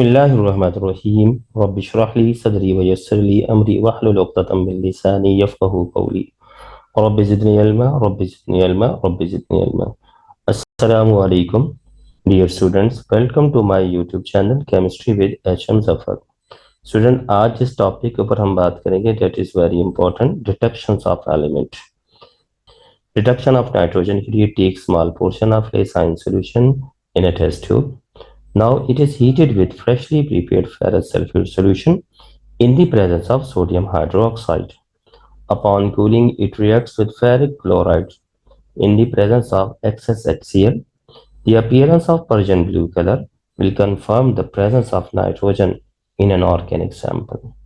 Bismillahirrahmanirrahim. Rabbi shrah li sadri wa yassir li amri wahlul 'uqdatam min lisani yafqahu qawli. Rabbi zidni ilma, Rabbi zidni ilma, Rabbi zidni ilma. Assalamu-Alaikum, dear students. Welcome to my YouTube channel Chemistry with Zafar. Student, आज जिस topic के ऊपर हम बात करेंगे that is very important, detections of element. Detection of nitrogen के लिए take small portion of a saline solution in a test tube. Now it is heated with freshly prepared ferrous sulfate solution in the presence of sodium hydroxide. Upon cooling, it reacts with ferric chloride in the presence of excess HCl. The appearance of Persian blue color will confirm the presence of nitrogen in an organic sample.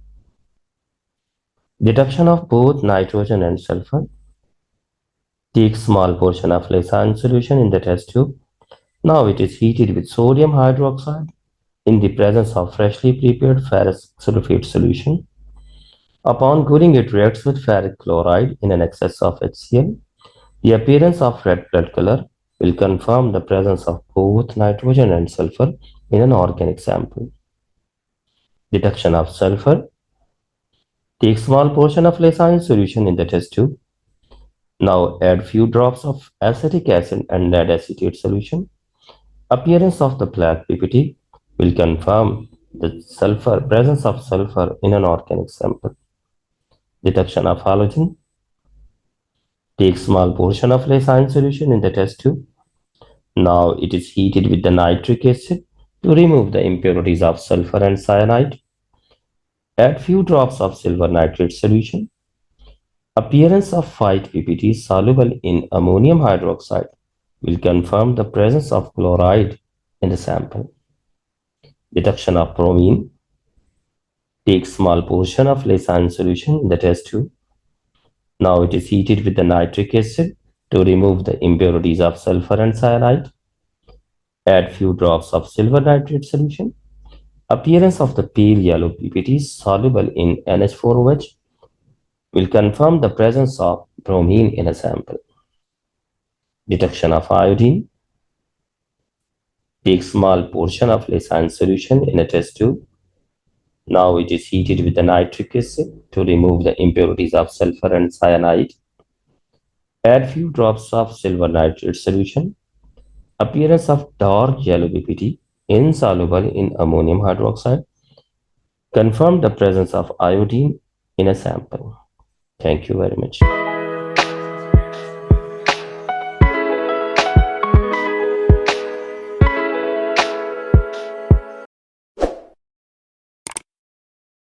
Detection of both nitrogen and sulfur. Take small portion of Leysan solution in the test tube. Now it is heated with sodium hydroxide in the presence of freshly prepared ferrous sulfate solution. Upon cooling, it reacts with ferric chloride in an excess of HCl. The appearance of red blood color will confirm the presence of both nitrogen and sulfur in an organic sample. Detection of sulfur. Take small portion of Leysan solution in the test tube. Now add few drops of acetic acid and lead acetate solution. Appearance of the black PPT will confirm the presence of sulfur in an organic sample. Detection of halogen. Take small portion of Leysan solution in the test tube. Now it is heated with the nitric acid to remove the impurities of sulfur and cyanide. Add few drops of silver nitrate solution. Appearance of 5 PPT soluble in ammonium hydroxide will confirm the presence of chloride in the sample. Detection of bromine. Take small portion of Leysan solution in the test tube. Now it is heated with the nitric acid to remove the impurities of sulfur and cyanide. Add few drops of silver nitrate solution. Appearance of the pale yellow PPT soluble in NH4OH will confirm the presence of bromine in a sample. Detection of iodine. Take small portion of Leysan solution in a test tube. Now it is heated with the nitric acid to remove the impurities of sulfur and cyanide. Add few drops of silver nitrate solution. Appearance of dark yellow PPT insoluble in ammonium hydroxide. Confirm the presence of iodine in a sample. Thank you very much.